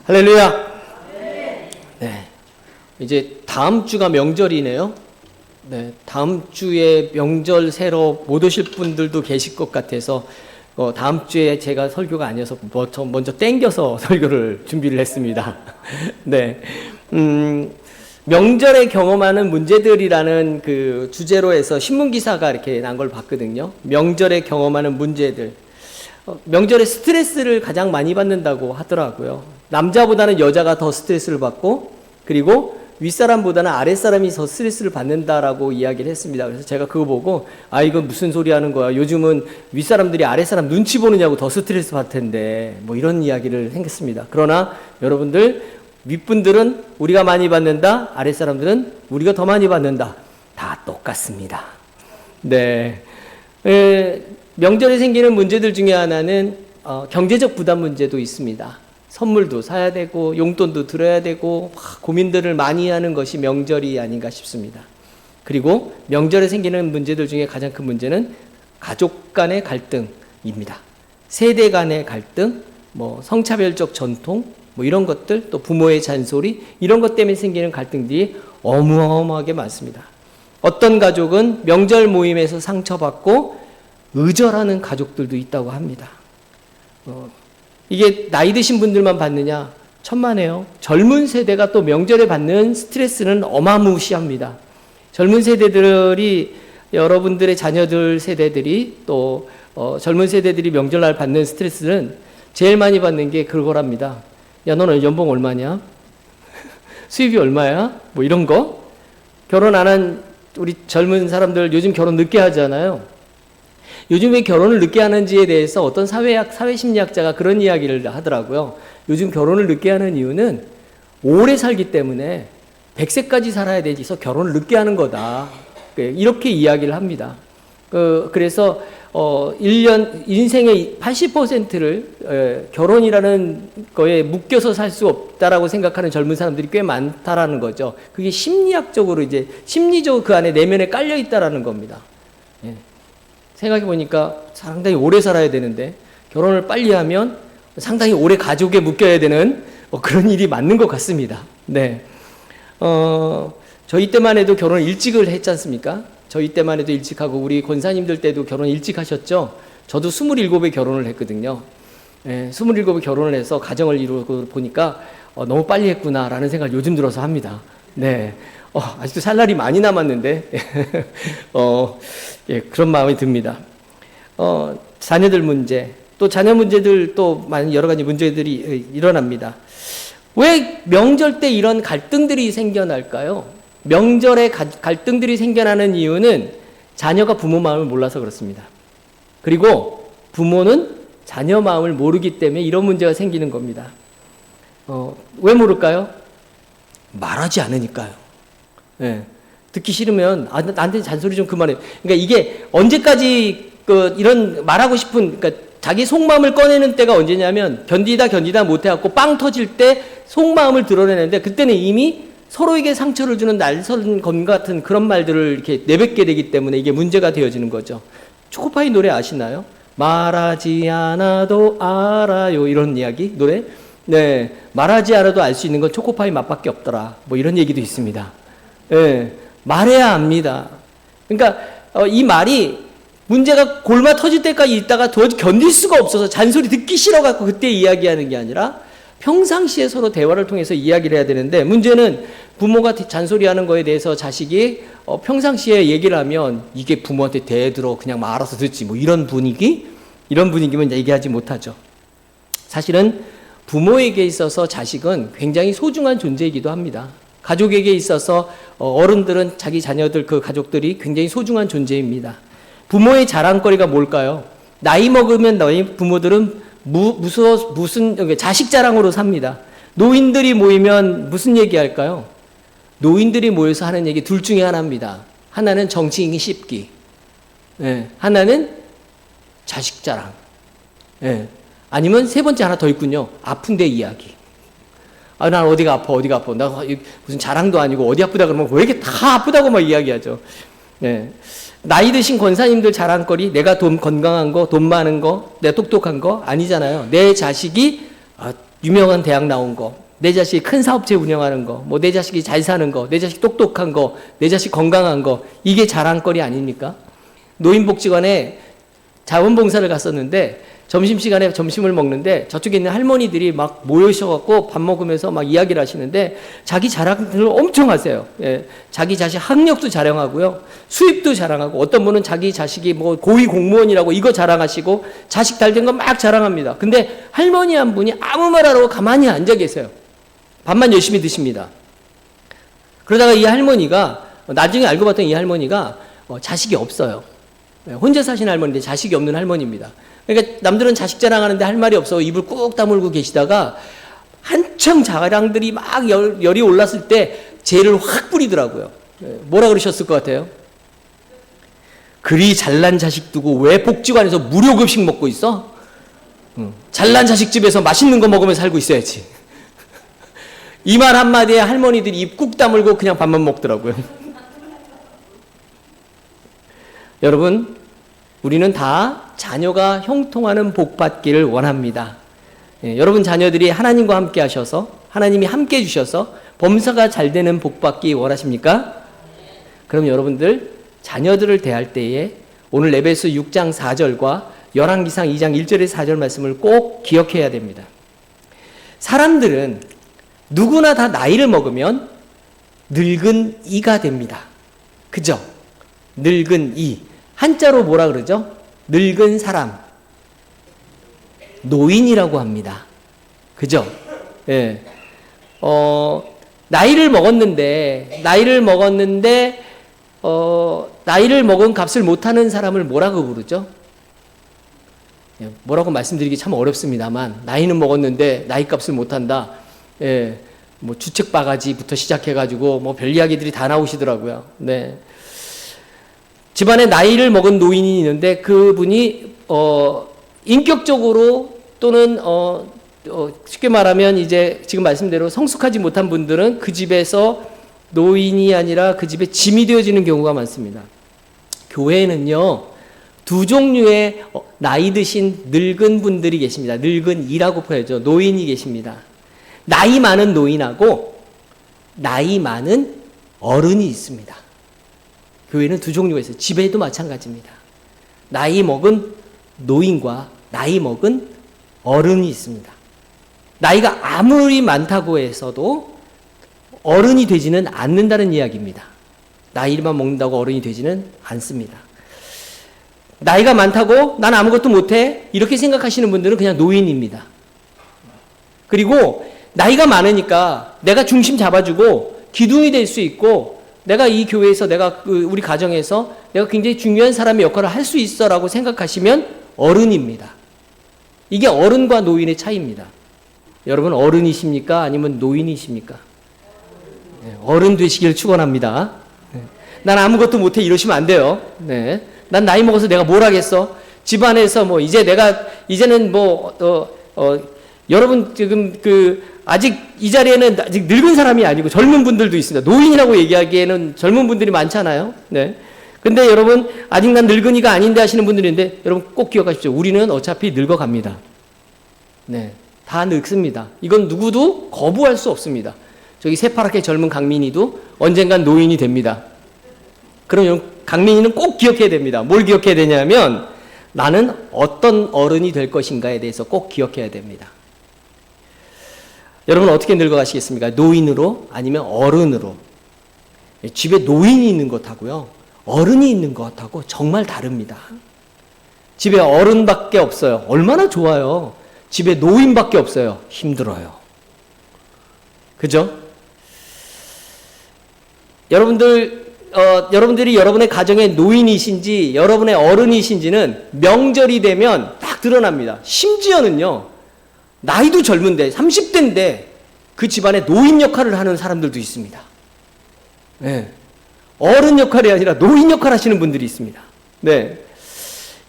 할렐루야. 네. 이제 다음 주가 명절이네요. 네. 다음 주에 명절 새로 못 오실 분들도 계실 것 같아서 다음 주에 제가 설교가 아니어서 먼저 땡겨서 설교를 준비를 했습니다. 네. 명절에 경험하는 문제들이라는 그 주제로 해서 신문기사가 이렇게 난 걸 봤거든요. 명절에 경험하는 문제들. 명절에 스트레스를 가장 많이 받는다고 하더라고요. 남자보다는 여자가 더 스트레스를 받고, 그리고 윗사람보다는 아랫사람이 더 스트레스를 받는다라고 이야기를 했습니다. 그래서 제가 그거 보고, 이건 무슨 소리 하는 거야. 요즘은 윗사람들이 아랫사람 눈치 보느냐고 더 스트레스 받을 텐데, 뭐 이런 이야기를 했습니다. 그러나 여러분들, 윗분들은 우리가 많이 받는다, 아랫사람들은 우리가 더 많이 받는다. 다 똑같습니다. 네. 명절에 생기는 문제들 중에 하나는 경제적 부담 문제도 있습니다. 선물도 사야 되고 용돈도 들어야 되고 고민들을 많이 하는 것이 명절이 아닌가 싶습니다. 그리고 명절에 생기는 문제들 중에 가장 큰 문제는 가족 간의 갈등입니다. 세대 간의 갈등, 성차별적 전통, 이런 것들, 또 부모의 잔소리, 이런 것 때문에 생기는 갈등들이 어마어마하게 많습니다. 어떤 가족은 명절 모임에서 상처받고 의절하는 가족들도 있다고 합니다. 이게 나이 드신 분들만 받느냐? 천만에요. 젊은 세대가 또 명절에 받는 스트레스는 어마무시합니다. 젊은 세대들이, 여러분들의 자녀들 세대들이 또 젊은 세대들이 명절날 받는 스트레스는 제일 많이 받는 게 그거랍니다. 야, 너는 연봉 얼마냐? 수입이 얼마야? 이런 거. 결혼 안 한 우리 젊은 사람들 요즘 결혼 늦게 하잖아요. 요즘 왜 결혼을 늦게 하는지에 대해서 어떤 사회심리학자가 그런 이야기를 하더라고요. 요즘 결혼을 늦게 하는 이유는 오래 살기 때문에 100세까지 살아야 되서 결혼을 늦게 하는 거다. 이렇게 이야기를 합니다. 그래서 인생의 80%를 결혼이라는 거에 묶여서 살 수 없다라고 생각하는 젊은 사람들이 꽤 많다라는 거죠. 그게 심리학적으로 심리적으로 그 안에 내면에 깔려 있다라는 겁니다. 예. 생각해 보니까 상당히 오래 살아야 되는데 결혼을 빨리 하면 상당히 오래 가족에 묶여야 되는 그런 일이 맞는 것 같습니다. 네. 저희 때만 해도 결혼을 일찍을 했지 않습니까? 저희 때만 해도 일찍 하고 우리 권사님들 때도 결혼 일찍 하셨죠? 저도 27에 결혼을 했거든요. 네, 27에 결혼을 해서 가정을 이루고 보니까 너무 빨리 했구나라는 생각을 요즘 들어서 합니다. 네. 아직도 살 날이 많이 남았는데 예, 그런 마음이 듭니다. 자녀들 문제, 또 자녀 문제들 또 많은 여러 가지 문제들이 일어납니다. 왜 명절 때 이런 갈등들이 생겨날까요? 명절에 갈등들이 생겨나는 이유는 자녀가 부모 마음을 몰라서 그렇습니다. 그리고 부모는 자녀 마음을 모르기 때문에 이런 문제가 생기는 겁니다. 왜 모를까요? 말하지 않으니까요. 네. 듣기 싫으면 나한테 잔소리 좀 그만해. 그러니까 이게 언제까지 이런 말하고 싶은, 그러니까 자기 속마음을 꺼내는 때가 언제냐면 견디다 못해갖고 빵 터질 때 속마음을 드러내는데 그때는 이미 서로에게 상처를 주는 날선 검 같은 그런 말들을 이렇게 내뱉게 되기 때문에 이게 문제가 되어지는 거죠. 초코파이 노래 아시나요? 말하지 않아도 알아요. 이런 이야기 노래. 네, 말하지 않아도 알 수 있는 건 초코파이 맛밖에 없더라. 이런 얘기도 있습니다. 네, 말해야 합니다. 그러니까 이 말이 문제가 골마 터질 때까지 있다가 도저히 견딜 수가 없어서 잔소리 듣기 싫어갖고 그때 이야기하는 게 아니라 평상시에 서로 대화를 통해서 이야기를 해야 되는데, 문제는 부모가 잔소리하는 거에 대해서 자식이 평상시에 얘기를 하면 이게 부모한테 대들어 그냥 알아서 듣지 이런 분위기면 얘기하지 못하죠. 사실은 부모에게 있어서 자식은 굉장히 소중한 존재이기도 합니다. 가족에게 있어서 어른들은 자기 자녀들, 그 가족들이 굉장히 소중한 존재입니다. 부모의 자랑거리가 뭘까요? 나이 먹으면 너희 부모들은 무슨 자식 자랑으로 삽니다. 노인들이 모이면 무슨 얘기할까요? 노인들이 모여서 하는 얘기 둘 중에 하나입니다. 하나는 정치인이 씹기, 네. 하나는 자식 자랑, 네. 아니면 세 번째 하나 더 있군요. 아픈데 이야기. 난 어디가 아파. 나 무슨 자랑도 아니고 어디 아프다 그러면 왜 이렇게 다 아프다고 이야기하죠. 네. 나이 드신 권사님들 자랑거리, 내가 건강한 거, 돈 많은 거, 내가 똑똑한 거 아니잖아요. 내 자식이 유명한 대학 나온 거, 내 자식이 큰 사업체 운영하는 거, 뭐 내 자식이 잘 사는 거, 내 자식 똑똑한 거, 내 자식 건강한 거, 이게 자랑거리 아닙니까? 노인복지관에 자원봉사를 갔었는데 점심시간에 점심을 먹는데 저쪽에 있는 할머니들이 막 모여셔갖고 밥 먹으면서 막 이야기를 하시는데 자기 자랑을 엄청 하세요. 예, 자기 자식 학력도 자랑하고요. 수입도 자랑하고 어떤 분은 자기 자식이 뭐 고위 공무원이라고 이거 자랑하시고 자식 잘 된 거 막 자랑합니다. 근데 할머니 한 분이 아무 말 안 하고 가만히 앉아 계세요. 밥만 열심히 드십니다. 그러다가 이 할머니가 나중에 알고 봤더니 이 할머니가 자식이 없어요. 혼자 사신 할머니인데 자식이 없는 할머니입니다. 그러니까 남들은 자식 자랑하는데 할 말이 없어 입을 꾹 다물고 계시다가 한창 자랑들이 막 열이 올랐을 때 죄를 확 뿌리더라고요. 뭐라 그러셨을 것 같아요? 그리 잘난 자식 두고 왜 복지관에서 무료 급식 먹고 있어? 잘난 자식 집에서 맛있는 거 먹으면서 살고 있어야지. 이 말 한마디에 할머니들이 입 꾹 다물고 그냥 밥만 먹더라고요. 여러분, 우리는 다 자녀가 형통하는 복 받기를 원합니다. 예, 여러분 자녀들이 하나님과 함께 하셔서 하나님이 함께 해주셔서 범사가 잘 되는 복 받기 원하십니까? 그럼 여러분들 자녀들을 대할 때에 오늘 에베소 6장 4절과 열왕기상 2장 1절의 4절 말씀을 꼭 기억해야 됩니다. 사람들은 누구나 다 나이를 먹으면 늙은 이가 됩니다. 그죠? 늙은 이. 한자로 뭐라 그러죠? 늙은 사람. 노인이라고 합니다. 그죠? 예. 나이를 먹은 값을 못하는 사람을 뭐라고 부르죠? 예, 뭐라고 말씀드리기 참 어렵습니다만, 나이는 먹었는데 나이 값을 못한다. 예. 뭐 주책 바가지부터 시작해가지고 뭐 별 이야기들이 다 나오시더라고요. 네. 집안에 나이를 먹은 노인이 있는데 그분이 인격적으로 또는 쉽게 말하면 이제 지금 말씀대로 성숙하지 못한 분들은 그 집에서 노인이 아니라 그 집에 짐이 되어지는 경우가 많습니다. 교회에는요 두 종류의 나이 드신 늙은 분들이 계십니다. 늙은 이라고 표현하죠. 노인이 계십니다. 나이 많은 노인하고 나이 많은 어른이 있습니다. 교회는 두 종류가 있어요. 집에도 마찬가지입니다. 나이 먹은 노인과 나이 먹은 어른이 있습니다. 나이가 아무리 많다고 해서도 어른이 되지는 않는다는 이야기입니다. 나이만 먹는다고 어른이 되지는 않습니다. 나이가 많다고 난 아무것도 못해 이렇게 생각하시는 분들은 그냥 노인입니다. 그리고 나이가 많으니까 내가 중심 잡아주고 기둥이 될 수 있고 내가 이 교회에서 내가 우리 가정에서 내가 굉장히 중요한 사람의 역할을 할 수 있어라고 생각하시면 어른입니다. 이게 어른과 노인의 차이입니다. 여러분 어른이십니까? 아니면 노인이십니까? 네, 어른 되시길 축원합니다. 네. 난 아무것도 못해 이러시면 안 돼요. 네. 난 나이 먹어서 내가 뭘 하겠어? 집안에서 뭐 이제는 여러분 지금 아직 이 자리에는 아직 늙은 사람이 아니고 젊은 분들도 있습니다. 노인이라고 얘기하기에는 젊은 분들이 많잖아요. 네. 근데 여러분 아직 난 늙은이가 아닌데 하시는 분들이 있는데 여러분 꼭 기억하십시오. 우리는 어차피 늙어갑니다. 네. 다 늙습니다. 이건 누구도 거부할 수 없습니다. 저기 새파랗게 젊은 강민이도 언젠간 노인이 됩니다. 그럼 강민이는 꼭 기억해야 됩니다. 뭘 기억해야 되냐면 나는 어떤 어른이 될 것인가에 대해서 꼭 기억해야 됩니다. 여러분 어떻게 늙어가시겠습니까? 노인으로 아니면 어른으로? 집에 노인이 있는 것하고요 어른이 있는 것하고 정말 다릅니다. 집에 어른밖에 없어요. 얼마나 좋아요. 집에 노인밖에 없어요. 힘들어요. 그죠? 여러분들이 여러분의 가정의 노인이신지 여러분의 어른이신지는 명절이 되면 딱 드러납니다. 심지어는요 나이도 젊은데 30대인데 그 집안에 노인 역할을 하는 사람들도 있습니다. 네. 어른 역할이 아니라 노인 역할 하시는 분들이 있습니다. 네.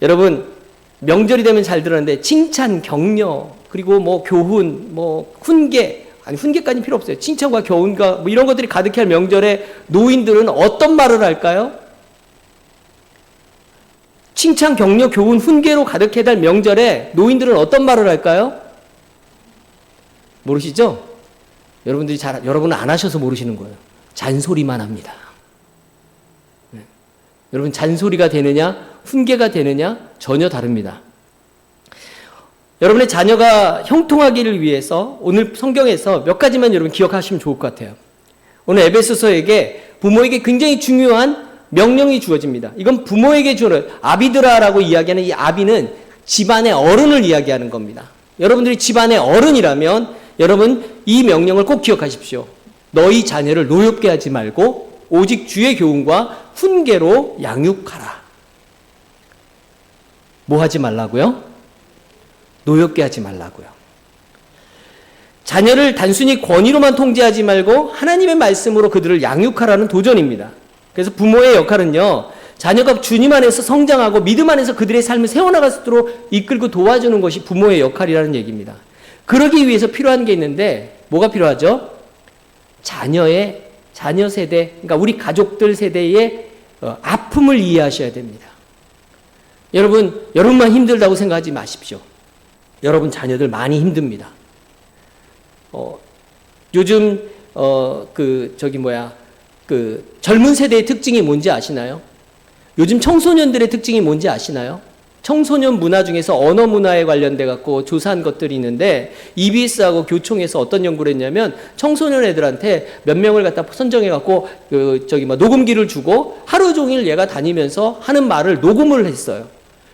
여러분 명절이 되면 잘 들었는데 칭찬, 격려, 그리고 뭐 교훈, 뭐 훈계, 아니 훈계까지는 필요 없어요. 칭찬과 교훈과 뭐 이런 것들이 가득할 명절에 노인들은 어떤 말을 할까요? 칭찬, 격려, 교훈, 훈계로 가득해달 명절에 노인들은 어떤 말을 할까요? 모르시죠? 여러분은 안 하셔서 모르시는 거예요. 잔소리만 합니다. 네. 여러분, 잔소리가 되느냐, 훈계가 되느냐, 전혀 다릅니다. 여러분의 자녀가 형통하기를 위해서 오늘 성경에서 몇 가지만 여러분 기억하시면 좋을 것 같아요. 오늘 에베소서에게 부모에게 굉장히 중요한 명령이 주어집니다. 이건 부모에게 주는 아비드라라고 이야기하는 이 아비는 집안의 어른을 이야기하는 겁니다. 여러분들이 집안의 어른이라면 여러분 이 명령을 꼭 기억하십시오. 너희 자녀를 노엽게 하지 말고 오직 주의 교훈과 훈계로 양육하라. 뭐 하지 말라고요? 노엽게 하지 말라고요. 자녀를 단순히 권위로만 통제하지 말고 하나님의 말씀으로 그들을 양육하라는 도전입니다. 그래서 부모의 역할은요, 자녀가 주님 안에서 성장하고 믿음 안에서 그들의 삶을 세워나갈 수 있도록 이끌고 도와주는 것이 부모의 역할이라는 얘기입니다. 그러기 위해서 필요한 게 있는데 뭐가 필요하죠? 자녀 세대, 그러니까 우리 가족들 세대의 아픔을 이해하셔야 됩니다. 여러분만 힘들다고 생각하지 마십시오. 여러분 자녀들 많이 힘듭니다. 요즘 젊은 세대의 특징이 뭔지 아시나요? 요즘 청소년들의 특징이 뭔지 아시나요? 청소년 문화 중에서 언어 문화에 관련돼 갖고 조사한 것들이 있는데 EBS하고 교총에서 어떤 연구를 했냐면 청소년 애들한테 몇 명을 갖다 선정해 갖고 녹음기를 주고 하루 종일 얘가 다니면서 하는 말을 녹음을 했어요.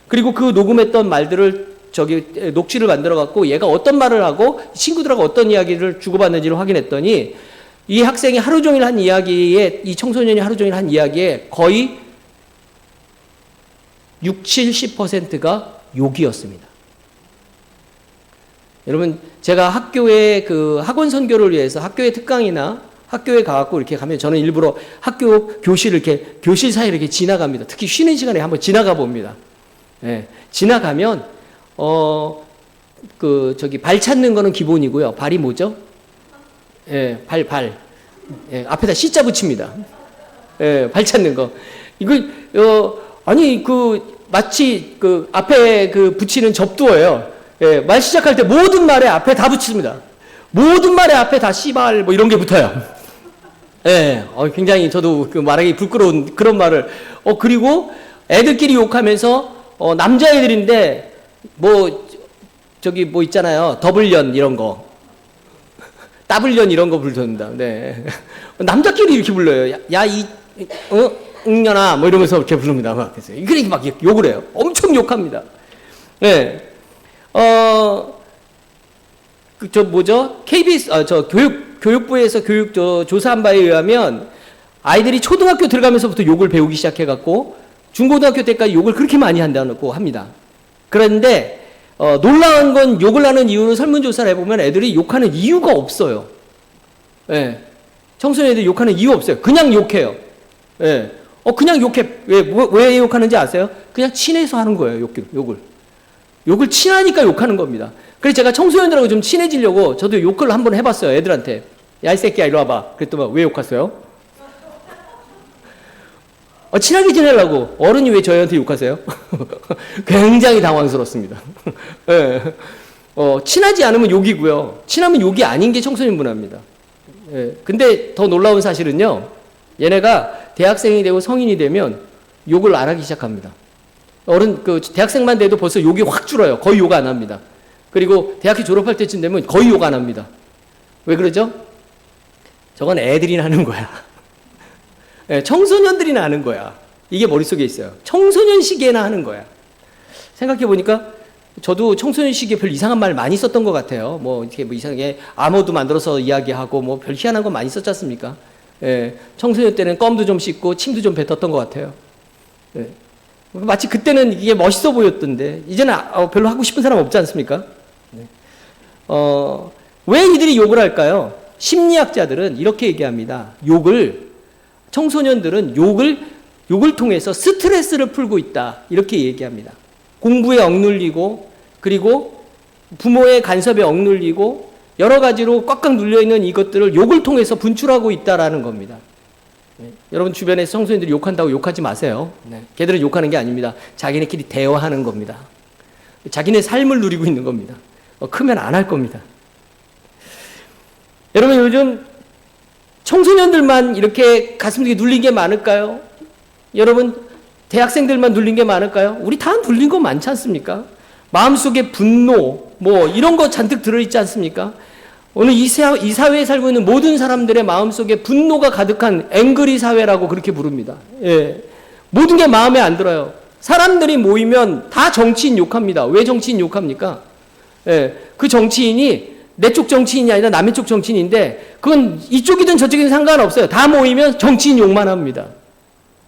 그리고 그 녹음했던 말들을 녹취를 만들어 갖고 얘가 어떤 말을 하고 친구들하고 어떤 이야기를 주고받는지를 확인했더니 이 학생이 하루 종일 한 이야기에, 이 청소년이 하루 종일 한 이야기에 거의 70%가 욕이었습니다. 여러분, 제가 학교에 학원 선교를 위해서 학교의 특강이나 학교에 가갖고 이렇게 가면 저는 일부러 학교 교실 사이를 이렇게 지나갑니다. 특히 쉬는 시간에 한번 지나가 봅니다. 예, 지나가면, 발 찾는 거는 기본이고요. 발이 뭐죠? 예, 발. 예, 앞에다 C자 붙입니다. 예, 발 찾는 거. 마치 앞에 붙이는 접두어예요. 예, 말 시작할 때 모든 말에 앞에 다 붙입니다. 모든 말에 앞에 다 씨발, 뭐 이런 게 붙어요. 예, 굉장히 저도 말하기 부끄러운 그런 말을. 그리고 애들끼리 욕하면서, 남자애들인데, 있잖아요. 더블년 이런 거. 따블년 이런 거 부른다. 네. 남자끼리 이렇게 불러요. 응년아, 뭐 이러면서 이렇게 부릅니다. 그러니까 막 욕을 해요. 엄청 욕합니다. 네. KBS, 교육부에서 조사한 바에 의하면 아이들이 초등학교 들어가면서부터 욕을 배우기 시작해갖고 중고등학교 때까지 욕을 그렇게 많이 한다고 합니다. 그런데 놀라운 건 욕을 하는 이유는 설문조사를 해보면 애들이 욕하는 이유가 없어요. 예. 청소년애들이 욕하는 이유 없어요. 그냥 욕해요. 예. 그냥 욕해. 왜 욕하는지 아세요? 그냥 친해서 하는 거예요, 욕을. 욕을 친하니까 욕하는 겁니다. 그래서 제가 청소년들하고 좀 친해지려고 저도 욕을 한번 해봤어요, 애들한테. 야, 이 새끼야, 이리 와봐. 그랬더니 왜 욕하세요? 친하게 지내려고. 어른이 왜 저희한테 욕하세요? 굉장히 당황스럽습니다. 예. 친하지 않으면 욕이고요. 친하면 욕이 아닌 게 청소년 문화입니다. 예. 근데 더 놀라운 사실은요, 얘네가 대학생이 되고 성인이 되면 욕을 안 하기 시작합니다. 대학생만 돼도 벌써 욕이 확 줄어요. 거의 욕 안 합니다. 그리고 대학교 졸업할 때쯤 되면 거의 욕 안 합니다. 왜 그러죠? 저건 애들이 하는 거야. 네, 청소년들이나 하는 거야. 이게 머릿속에 있어요. 청소년 시기에나 하는 거야. 생각해보니까 저도 청소년 시기에 별 이상한 말 많이 썼던 것 같아요. 이렇게 이상하게 암호도 만들어서 이야기하고 별 희한한 거 많이 썼지 않습니까? 예, 청소년 때는 껌도 좀 씹고 침도 좀 뱉었던 것 같아요. 예. 마치 그때는 이게 멋있어 보였던데 이제는 별로 하고 싶은 사람 없지 않습니까? 네. 왜 이들이 욕을 할까요? 심리학자들은 이렇게 얘기합니다. 청소년들은 욕을 통해서 스트레스를 풀고 있다. 이렇게 얘기합니다. 공부에 억눌리고, 그리고 부모의 간섭에 억눌리고, 여러 가지로 꽉꽉 눌려있는 이것들을 욕을 통해서 분출하고 있다라는 겁니다. 네. 여러분 주변에서 청소년들이 욕한다고 욕하지 마세요. 네. 걔들은 욕하는 게 아닙니다. 자기네끼리 대화하는 겁니다. 자기네 삶을 누리고 있는 겁니다. 크면 안 할 겁니다. 여러분 요즘 청소년들만 이렇게 가슴속에 눌린 게 많을까요? 여러분 대학생들만 눌린 게 많을까요? 우리 다 눌린 거 많지 않습니까? 마음속에 분노 뭐 이런 거 잔뜩 들어있지 않습니까? 오늘 이 사회에 살고 있는 모든 사람들의 마음속에 분노가 가득한 앵그리 사회라고 그렇게 부릅니다. 예. 모든 게 마음에 안 들어요. 사람들이 모이면 다 정치인 욕합니다. 왜 정치인 욕합니까? 예. 그 정치인이 내 쪽 정치인이 아니라 남의 쪽 정치인인데 그건 이쪽이든 저쪽이든 상관없어요. 다 모이면 정치인 욕만 합니다.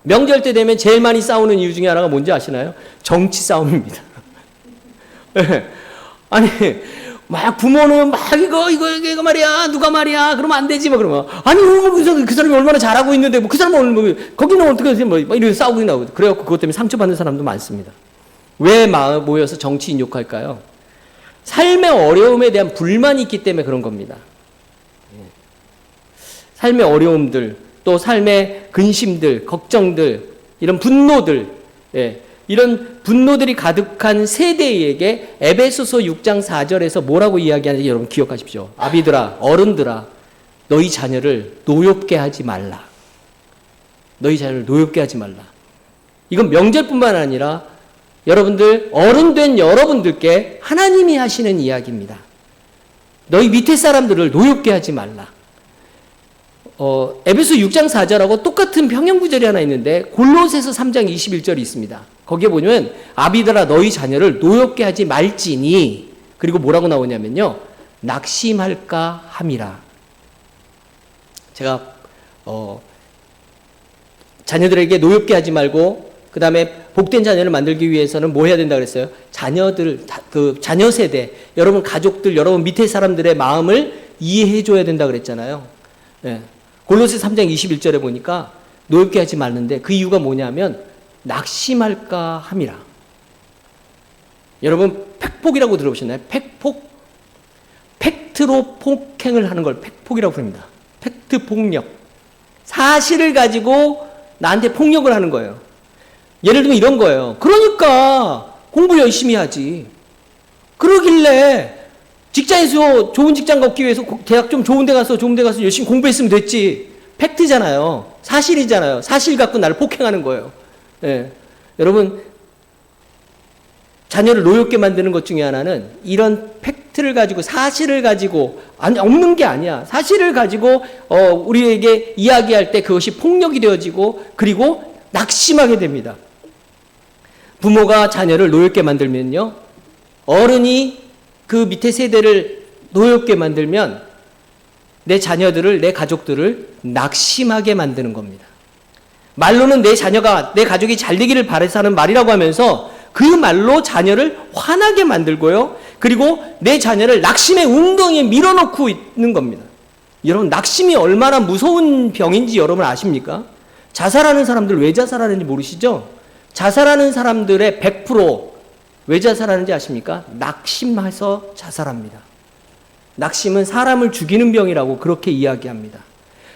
명절 때 되면 제일 많이 싸우는 이유 중에 하나가 뭔지 아시나요? 정치 싸움입니다. 예. 아니 막 부모는 막 이거 말이야 누가 말이야 그러면 안 되지 뭐 그러면 아니 그 사람이 얼마나 잘하고 있는데 뭐 그 사람은 뭐 거기는 어떻게 하지 뭐 이렇게 싸우고 나오고 그래갖고 그것 때문에 상처받는 사람도 많습니다. 왜 모여서 정치인 욕할까요? 삶의 어려움에 대한 불만이 있기 때문에 그런 겁니다. 삶의 어려움들, 또 삶의 근심들, 걱정들, 이런 분노들, 이런 분노들이 가득한 세대에게 에베소서 6장 4절에서 뭐라고 이야기하는지 여러분 기억하십시오. 아비들아, 어른들아, 너희 자녀를 노엽게 하지 말라. 너희 자녀를 노엽게 하지 말라. 이건 명절뿐만 아니라 여러분들 어른 된 여러분들께 하나님이 하시는 이야기입니다. 너희 밑에 사람들을 노엽게 하지 말라. 에베소 6장 4절하고 똑같은 평행구절이 하나 있는데 골로새서 3장 21절이 있습니다. 거기에 보면 아비들아 너희 자녀를 노엽게 하지 말지니 그리고 뭐라고 나오냐면요. 낙심할까 함이라. 제가 자녀들에게 노엽게 하지 말고 그 다음에 복된 자녀를 만들기 위해서는 뭐 해야 된다 그랬어요? 자녀 세대, 여러분 가족들, 여러분 밑에 사람들의 마음을 이해해 줘야 된다 그랬잖아요. 네. 골로새 3장 21절에 보니까 노엽게 하지 말는데 그 이유가 뭐냐면 낙심할까 함이라. 여러분 팩폭이라고 들어보셨나요? 팩폭? 팩트로 폭행을 하는 걸 팩폭이라고 부릅니다. 팩트 폭력. 사실을 가지고 나한테 폭력을 하는 거예요. 예를 들면 이런 거예요. 그러니까 공부 열심히 하지. 그러길래 직장에서 좋은 직장 갖기 위해서 대학 좀 좋은 데 가서 열심히 공부했으면 됐지. 팩트잖아요. 사실이잖아요. 사실 갖고 나를 폭행하는 거예요. 예. 여러분 자녀를 노엽게 만드는 것 중에 하나는 이런 팩트를 가지고 사실을 가지고 없는 게 아니야. 사실을 가지고 우리에게 이야기할 때 그것이 폭력이 되어지고 그리고 낙심하게 됩니다. 부모가 자녀를 노엽게 만들면요. 어른이 그 밑에 세대를 노엽게 만들면 내 자녀들을, 내 가족들을 낙심하게 만드는 겁니다. 말로는 내 자녀가, 내 가족이 잘 되기를 바라서 하는 말이라고 하면서 그 말로 자녀를 화나게 만들고요. 그리고 내 자녀를 낙심의 웅덩이에 밀어넣고 있는 겁니다. 여러분, 낙심이 얼마나 무서운 병인지 여러분 아십니까? 자살하는 사람들 왜 자살하는지 모르시죠? 자살하는 사람들의 100% 왜 자살하는지 아십니까? 낙심해서 자살합니다. 낙심은 사람을 죽이는 병이라고 그렇게 이야기합니다.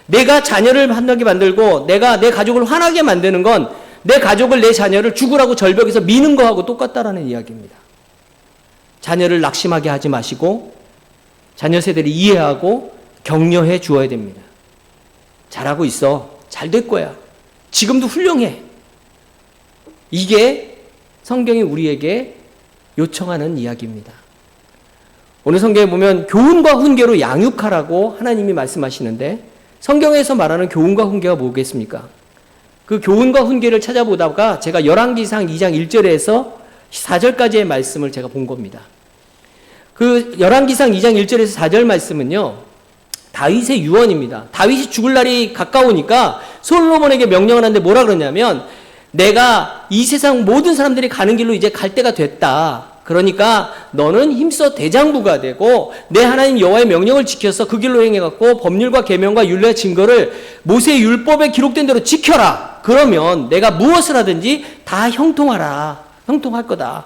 내가 자녀를 화나게 만들고 내가 내 가족을 화나게 만드는 건 내 가족을, 내 자녀를 죽으라고 절벽에서 미는 거하고 똑같다라는 이야기입니다. 자녀를 낙심하게 하지 마시고 자녀 세대를 이해하고 격려해 주어야 됩니다. 잘하고 있어. 잘 될 거야. 지금도 훌륭해. 이게 성경이 우리에게 요청하는 이야기입니다. 오늘 성경에 보면 교훈과 훈계로 양육하라고 하나님이 말씀하시는데 성경에서 말하는 교훈과 훈계가 뭐겠습니까? 그 교훈과 훈계를 찾아보다가 제가 열왕기상 2장 1절에서 4절까지의 말씀을 제가 본 겁니다. 그 열왕기상 2장 1절에서 4절 말씀은요. 다윗의 유언입니다. 다윗이 죽을 날이 가까우니까 솔로몬에게 명령을 하는데 뭐라 그러냐면 내가 이 세상 모든 사람들이 가는 길로 이제 갈 때가 됐다. 그러니까 너는 힘써 대장부가 되고 내 하나님 여호와의 명령을 지켜서 그 길로 행해갖고 법률과 계명과 율례와 증거를 모세의 율법에 기록된 대로 지켜라. 그러면 내가 무엇을 하든지 다 형통하라. 형통할 거다.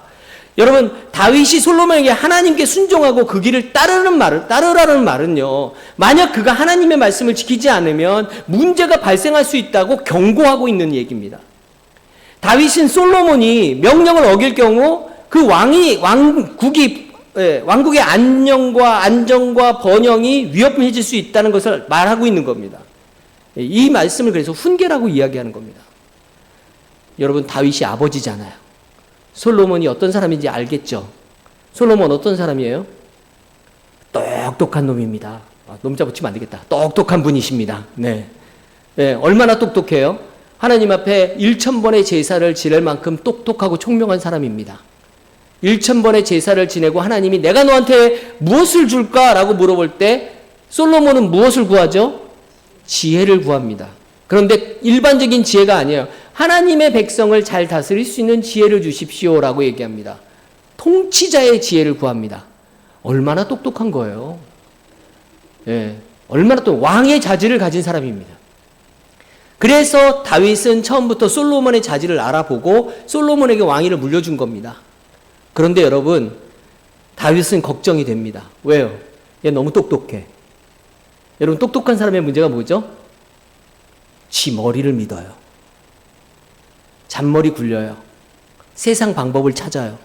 여러분 다윗이 솔로몬에게 하나님께 순종하고 그 길을 따르라는 말은요. 만약 그가 하나님의 말씀을 지키지 않으면 문제가 발생할 수 있다고 경고하고 있는 얘기입니다. 다윗은 솔로몬이 명령을 어길 경우 그 왕국이 왕국의 안녕과 안정과 번영이 위협해질 수 있다는 것을 말하고 있는 겁니다. 이 말씀을 그래서 훈계라고 이야기하는 겁니다. 여러분, 다윗이 아버지잖아요. 솔로몬이 어떤 사람인지 알겠죠? 솔로몬 어떤 사람이에요? 똑똑한 놈입니다. 놈자 붙이면 안 되겠다. 똑똑한 분이십니다. 네. 얼마나 똑똑해요? 하나님 앞에 1000번의 제사를 지낼 만큼 똑똑하고 총명한 사람입니다. 1000번의 제사를 지내고 하나님이 내가 너한테 무엇을 줄까라고 물어볼 때 솔로몬은 무엇을 구하죠? 지혜를 구합니다. 그런데 일반적인 지혜가 아니에요. 하나님의 백성을 잘 다스릴 수 있는 지혜를 주십시오라고 얘기합니다. 통치자의 지혜를 구합니다. 얼마나 똑똑한 거예요. 얼마나 또 왕의 자질을 가진 사람입니다. 그래서 다윗은 처음부터 솔로몬의 자질을 알아보고 솔로몬에게 왕위를 물려준 겁니다. 그런데 여러분, 다윗은 걱정이 됩니다. 왜요? 얘 너무 똑똑해. 여러분, 똑똑한 사람의 문제가 뭐죠? 지 머리를 믿어요. 잔머리 굴려요. 세상 방법을 찾아요.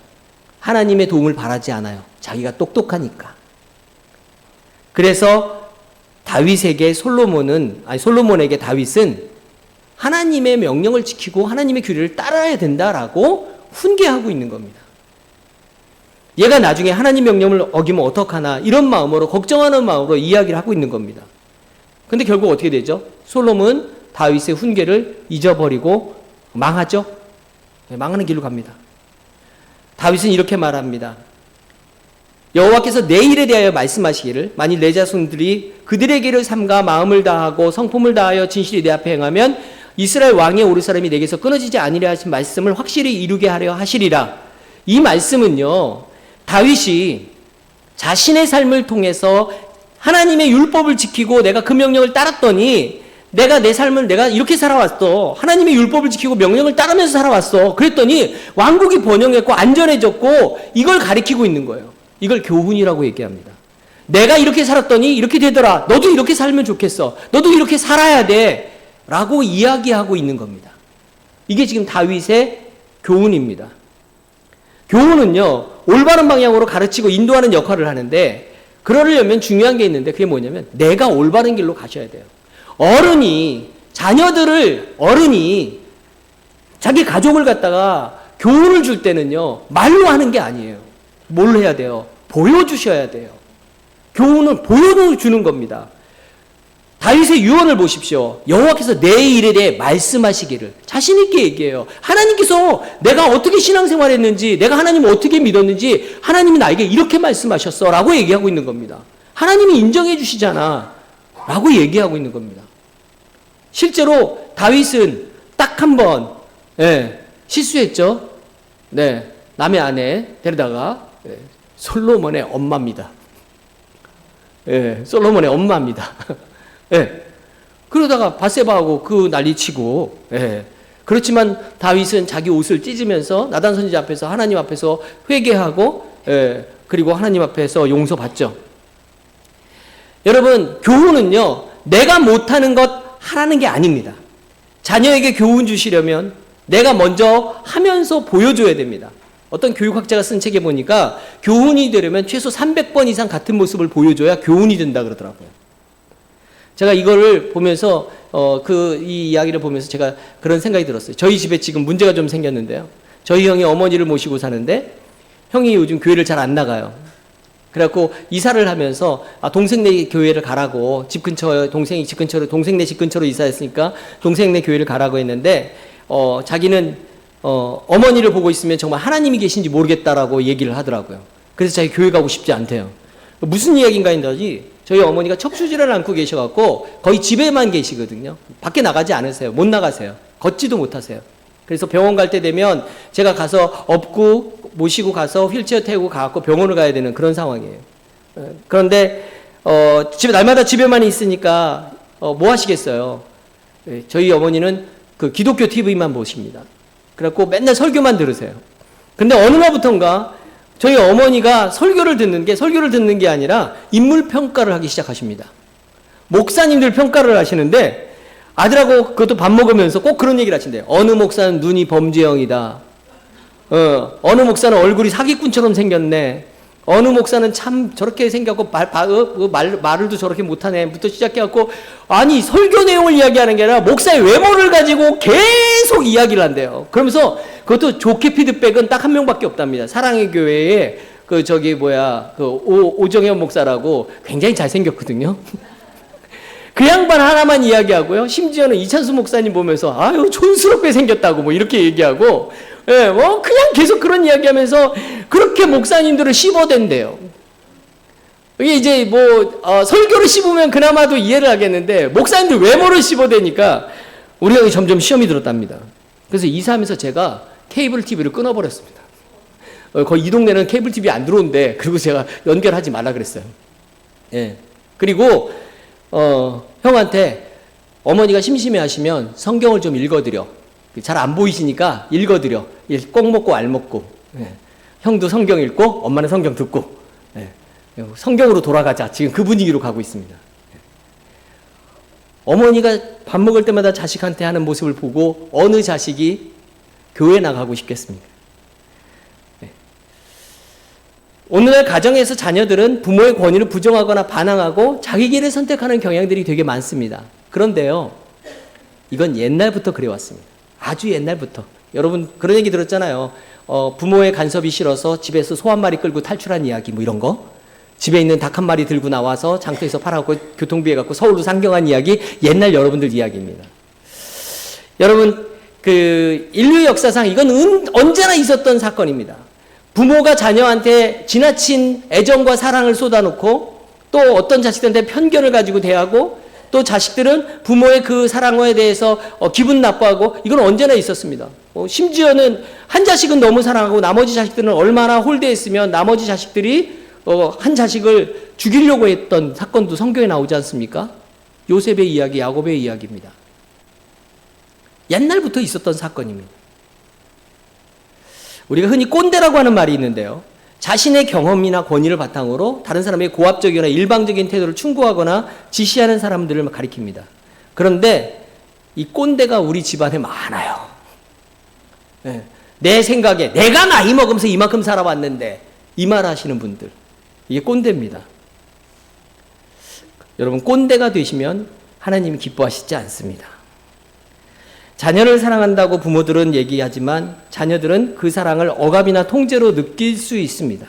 하나님의 도움을 바라지 않아요. 자기가 똑똑하니까. 그래서 솔로몬에게 다윗은 하나님의 명령을 지키고 하나님의 규례를 따라야 된다라고 훈계하고 있는 겁니다. 얘가 나중에 하나님 명령을 어기면 어떡하나 이런 마음으로, 걱정하는 마음으로 이야기를 하고 있는 겁니다. 근데 결국 어떻게 되죠? 솔로몬은 다윗의 훈계를 잊어버리고 망하죠? 망하는 길로 갑니다. 다윗은 이렇게 말합니다. 여호와께서 내 일에 대하여 말씀하시기를 만일 내 자손들이 그들의 길을 삼가 마음을 다하고 성품을 다하여 진실이 내 앞에 행하면 이스라엘 왕에 오를 사람이 내게서 끊어지지 아니려 하신 말씀을 확실히 이루게 하려 하시리라. 이 말씀은요, 다윗이 자신의 삶을 통해서 하나님의 율법을 지키고 내가 그 명령을 따랐더니 내 삶을 내가 이렇게 살아왔어. 하나님의 율법을 지키고 명령을 따르면서 살아왔어. 그랬더니 왕국이 번영했고 안전해졌고 이걸 가리키고 있는 거예요. 이걸 교훈이라고 얘기합니다. 내가 이렇게 살았더니 이렇게 되더라. 너도 이렇게 살면 좋겠어. 너도 이렇게 살아야 돼. 라고 이야기하고 있는 겁니다. 이게 지금 다윗의 교훈입니다. 교훈은요, 올바른 방향으로 가르치고 인도하는 역할을 하는데, 그러려면 중요한 게 있는데, 그게 뭐냐면, 내가 올바른 길로 가셔야 돼요. 어른이 자기 가족을 갖다가 교훈을 줄 때는요, 말로 하는 게 아니에요. 뭘 해야 돼요? 보여주셔야 돼요. 교훈을 보여주는 겁니다. 다윗의 유언을 보십시오. 여호와께서 내 일에 대해 말씀하시기를. 자신 있게 얘기해요. 하나님께서 내가 어떻게 신앙생활했는지, 내가 하나님을 어떻게 믿었는지 하나님이 나에게 이렇게 말씀하셨어 라고 얘기하고 있는 겁니다. 하나님이 인정해 주시잖아 라고 얘기하고 있는 겁니다. 실제로 다윗은 딱 한 번 실수했죠. 남의 아내 데려다가 솔로몬의 엄마입니다. 솔로몬의 엄마입니다. 그러다가 밧세바하고 그 난리치고, 그렇지만 다윗은 자기 옷을 찢으면서 나단 선지자 앞에서 하나님 앞에서 회개하고, 그리고 하나님 앞에서 용서받죠. 여러분, 교훈은요, 내가 못하는 것 하라는 게 아닙니다. 자녀에게 교훈 주시려면 내가 먼저 하면서 보여줘야 됩니다. 어떤 교육학자가 쓴 책에 보니까 교훈이 되려면 최소 300번 이상 같은 모습을 보여줘야 교훈이 된다 그러더라고요. 제가 이거를 보면서 이 이야기를 보면서 제가 그런 생각이 들었어요. 저희 집에 지금 문제가 좀 생겼는데요. 저희 형이 어머니를 모시고 사는데 형이 요즘 교회를 잘 안 나가요. 그래갖고 이사를 하면서 동생네 교회를 가라고, 동생네 집 근처로 이사했으니까 동생네 교회를 가라고 했는데 자기는 어머니를 보고 있으면 정말 하나님이 계신지 모르겠다라고 얘기를 하더라고요. 그래서 자기 교회 가고 싶지 않대요. 무슨 이야기인가 했더니 저희 어머니가 척추질환을 앓고 계셔갖고 거의 집에만 계시거든요. 밖에 나가지 않으세요. 못 나가세요. 걷지도 못하세요. 그래서 병원 갈 때 되면 제가 가서 업고 모시고 가서 휠체어 태우고 가갖고 병원을 가야 되는 그런 상황이에요. 그런데 날마다 집에만 있으니까 뭐 하시겠어요? 저희 어머니는 그 기독교 TV만 보십니다. 그래갖고 맨날 설교만 들으세요. 근데 어느 날부턴가 저희 어머니가 설교를 듣는 게 아니라 인물 평가를 하기 시작하십니다. 목사님들 평가를 하시는데 아들하고 그것도 밥 먹으면서 꼭 그런 얘기를 하신대요. 어느 목사는 눈이 범죄형이다. 어느 목사는 얼굴이 사기꾼처럼 생겼네. 어느 목사는 참 저렇게 생겼고 말을도 저렇게 못하네부터 시작해갖고 아니 설교 내용을 이야기하는 게 아니라 목사의 외모를 가지고 계속 이야기를 한대요. 그러면서 그것도 좋게 피드백은 딱 한 명밖에 없답니다. 사랑의 교회에 오정현 목사라고 굉장히 잘생겼거든요. 그 양반 하나만 이야기하고요. 심지어는 이찬수 목사님 보면서 아유 촌스럽게 생겼다고 뭐 이렇게 얘기하고 그냥 계속 그런 이야기하면서 그렇게 목사님들을 씹어댄대요. 이게 이제 설교를 씹으면 그나마도 이해를 하겠는데 목사님들 외모를 씹어대니까 우리가 점점 시험이 들었답니다. 그래서 이사하면서 제가 케이블 TV를 끊어버렸습니다. 거의 이 동네는 케이블 TV 안 들어온대. 그리고 제가 연결하지 말라 그랬어요. 그리고 형한테 어머니가 심심해하시면 성경을 좀 읽어드려. 잘 안 보이시니까 읽어드려. 꼭 먹고 알 먹고. 형도 성경 읽고 엄마는 성경 듣고. 성경으로 돌아가자. 지금 그 분위기로 가고 있습니다. 어머니가 밥 먹을 때마다 자식한테 하는 모습을 보고 어느 자식이 교회 나가고 싶겠습니까? 오늘날 가정에서 자녀들은 부모의 권위를 부정하거나 반항하고 자기 길을 선택하는 경향들이 되게 많습니다. 그런데요, 이건 옛날부터 그래왔습니다. 아주 옛날부터. 여러분 그런 얘기 들었잖아요. 부모의 간섭이 싫어서 집에서 소 한 마리 끌고 탈출한 이야기 뭐 이런 거. 집에 있는 닭 한 마리 들고 나와서 장터에서 팔아갖고 교통비에 갖고 서울로 상경한 이야기, 옛날 여러분들 이야기입니다. 여러분 인류 역사상 이건 언제나 있었던 사건입니다. 부모가 자녀한테 지나친 애정과 사랑을 쏟아놓고 또 어떤 자식들한테 편견을 가지고 대하고 또 자식들은 부모의 그 사랑에 대해서 기분 나빠하고 이건 언제나 있었습니다. 심지어는 한 자식은 너무 사랑하고 나머지 자식들은 얼마나 홀대했으면 나머지 자식들이 한 자식을 죽이려고 했던 사건도 성경에 나오지 않습니까? 요셉의 이야기, 야곱의 이야기입니다. 옛날부터 있었던 사건입니다. 우리가 흔히 꼰대라고 하는 말이 있는데요. 자신의 경험이나 권위를 바탕으로 다른 사람의 고압적이거나 일방적인 태도를 충고하거나 지시하는 사람들을 가리킵니다. 그런데 이 꼰대가 우리 집안에 많아요. 내 생각에 내가 나이 먹으면서 이만큼 살아왔는데 이 말 하시는 분들, 이게 꼰대입니다. 여러분 꼰대가 되시면 하나님이 기뻐하시지 않습니다. 자녀를 사랑한다고 부모들은 얘기하지만 자녀들은 그 사랑을 억압이나 통제로 느낄 수 있습니다.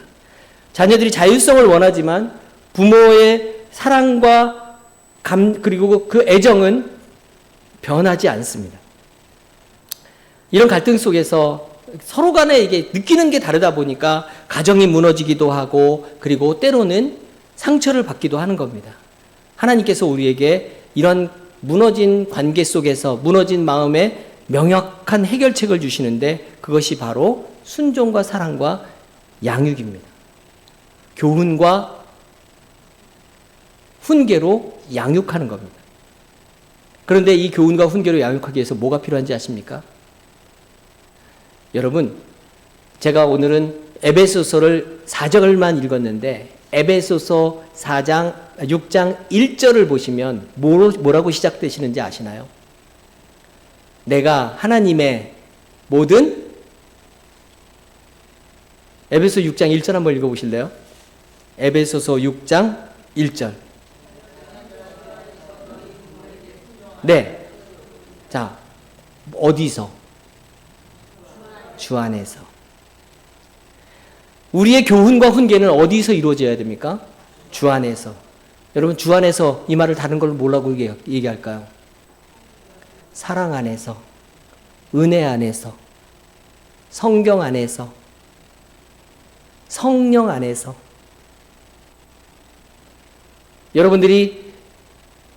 자녀들이 자율성을 원하지만 부모의 사랑과 그리고 그 애정은 변하지 않습니다. 이런 갈등 속에서 서로 간에 이게 느끼는 게 다르다 보니까 가정이 무너지기도 하고 그리고 때로는 상처를 받기도 하는 겁니다. 하나님께서 우리에게 이런 무너진 관계 속에서 무너진 마음에 명확한 해결책을 주시는데 그것이 바로 순종과 사랑과 양육입니다. 교훈과 훈계로 양육하는 겁니다. 그런데 이 교훈과 훈계로 양육하기 위해서 뭐가 필요한지 아십니까? 여러분, 제가 오늘은 에베소서를 4절만 읽었는데 에베소서 6장 1절을 보시면 뭐라고 시작되시는지 아시나요? 내가 하나님의 모든 에베소 6장 1절 한번 읽어보실래요? 에베소서 6장 1절. 네. 자, 어디서? 주 안에서. 우리의 교훈과 훈계는 어디서 이루어져야 됩니까? 주 안에서. 여러분 주 안에서 이 말을 다른 걸로 뭐라고 얘기할까요? 사랑 안에서, 은혜 안에서, 성경 안에서, 성령 안에서. 여러분들이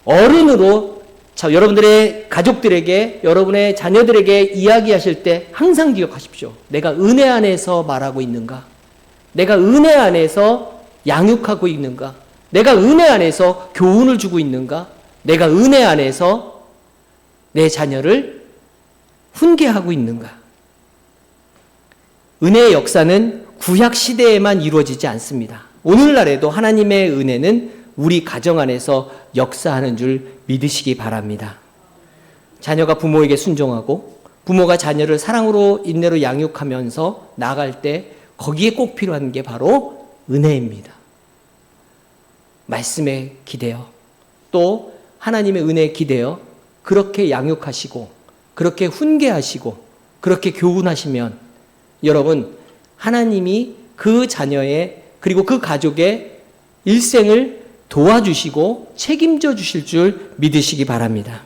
어른으로 여러분들의 가족들에게, 여러분의 자녀들에게 이야기하실 때 항상 기억하십시오. 내가 은혜 안에서 말하고 있는가? 내가 은혜 안에서 양육하고 있는가? 내가 은혜 안에서 교훈을 주고 있는가? 내가 은혜 안에서 내 자녀를 훈계하고 있는가? 은혜의 역사는 구약 시대에만 이루어지지 않습니다. 오늘날에도 하나님의 은혜는 우리 가정 안에서 역사하는 줄 믿으시기 바랍니다. 자녀가 부모에게 순종하고 부모가 자녀를 사랑으로 인내로 양육하면서 나아갈 때 거기에 꼭 필요한 게 바로 은혜입니다. 말씀에 기대어 또 하나님의 은혜에 기대어 그렇게 양육하시고 그렇게 훈계하시고 그렇게 교훈하시면 여러분 하나님이 그 자녀의 그리고 그 가족의 일생을 도와주시고 책임져 주실 줄 믿으시기 바랍니다.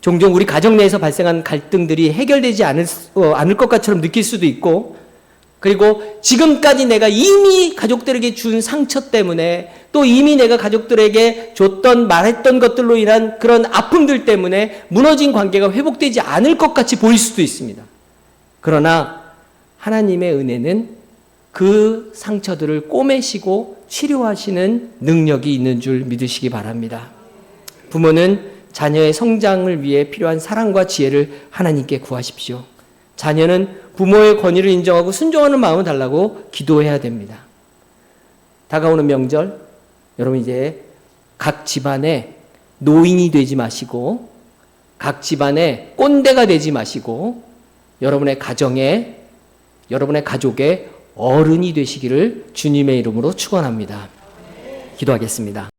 종종 우리 가정 내에서 발생한 갈등들이 해결되지 않을 것 같처럼 느낄 수도 있고 그리고 지금까지 내가 이미 가족들에게 준 상처 때문에 또 이미 내가 가족들에게 줬던 말했던 것들로 인한 그런 아픔들 때문에 무너진 관계가 회복되지 않을 것 같이 보일 수도 있습니다. 그러나 하나님의 은혜는 그 상처들을 꼬매시고 치료하시는 능력이 있는 줄 믿으시기 바랍니다. 부모는 자녀의 성장을 위해 필요한 사랑과 지혜를 하나님께 구하십시오. 자녀는 부모의 권위를 인정하고 순종하는 마음을 달라고 기도해야 됩니다. 다가오는 명절, 여러분 이제 각 집안에 노인이 되지 마시고 각 집안에 꼰대가 되지 마시고 여러분의 가정에 여러분의 가족의 어른이 되시기를 주님의 이름으로 축원합니다. 기도하겠습니다.